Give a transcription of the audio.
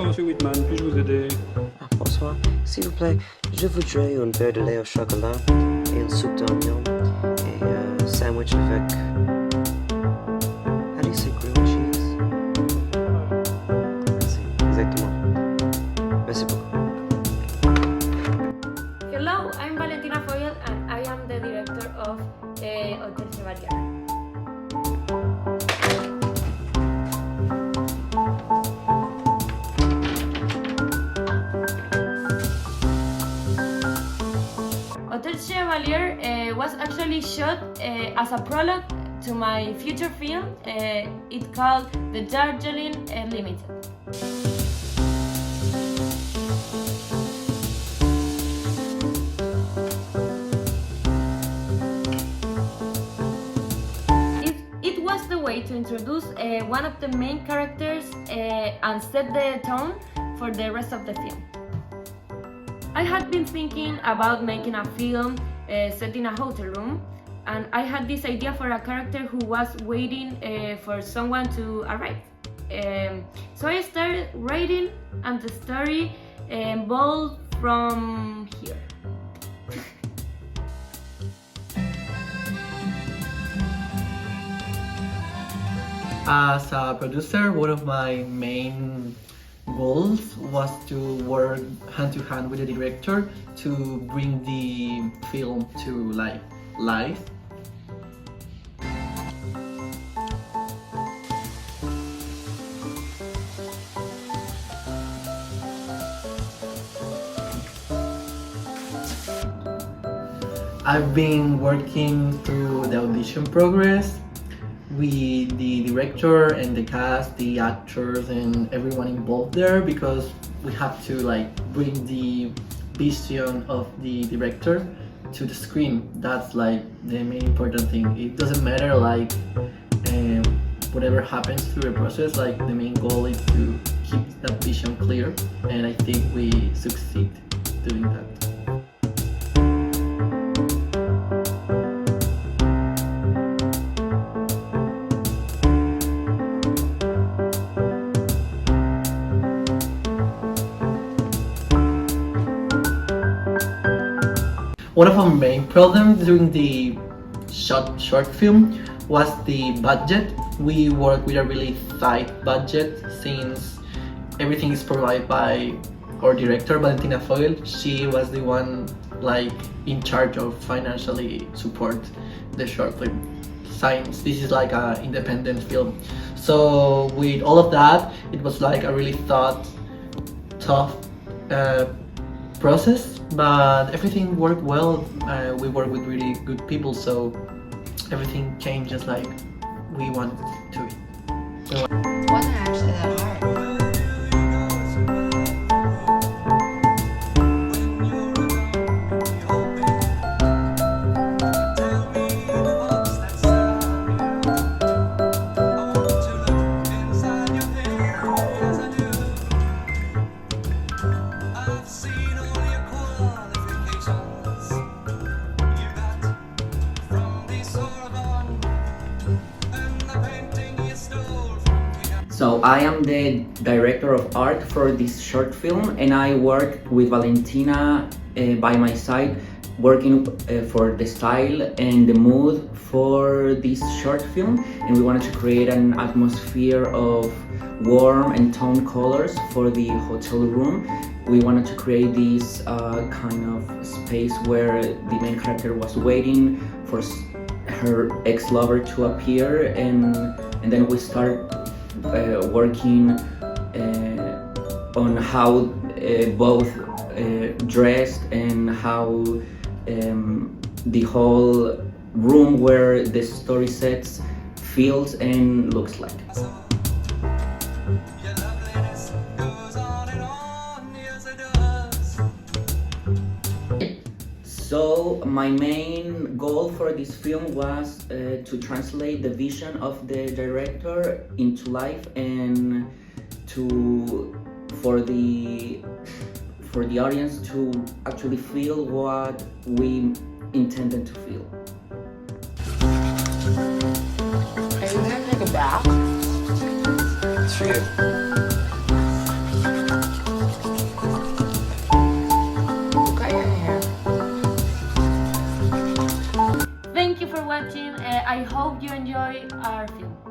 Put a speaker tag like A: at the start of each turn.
A: Monsieur Whitman, puis-je vous aider?
B: Bonsoir, s'il vous plaît, je voudrais un verre de lait au chocolat et une soupe d'oignon et un sandwich avec... How do you say grilled cheese? Merci, exactement. Merci beaucoup.
C: Hello, I'm Valentina Foyle and I am the director of Hotel Chevalier. Hotel Chevalier was actually shot as a prologue to my feature film. It's called The Darjeeling Limited. It was the way to introduce one of the main characters and set the tone for the rest of the film. I had been thinking about making a film set in a hotel room, and I had this idea for a character who was waiting for someone to arrive. So I started writing, and the story evolved from here.
D: As a producer, one of my main goals was to work hand to hand with the director to bring the film to life. I've been working through the audition progress with the director and the cast, the actors and everyone involved there, because we have to bring the vision of the director to the screen. That's the main important thing. It doesn't matter whatever happens through the process, the main goal is to keep that vision clear, and I think we succeed doing that. One of our main problems during the short film was the budget. We work with a really tight budget since everything is provided by our director, Valentina Foyle. She was the one in charge of financially support the short film. Since this is an independent film. So with all of that, it was a really tough process, but everything worked well. We worked with really good people, so everything came just like we wanted to.
E: It wasn't actually that hard.
F: So I am the director of art for this short film, and I work with Valentina by my side, working for the style and the mood for this short film. And we wanted to create an atmosphere of warm and tone colors for the hotel room. We wanted to create this kind of space where the main character was waiting for her ex-lover to appear, and then we start working on how both dressed and how the whole room where the story sets feels and looks like. So my main goal for this film was to translate the vision of the director into life, and for the audience to actually feel what we intended to feel.
E: Are you gonna take a bath?
B: It's for you.
C: watching. I hope you enjoy our film.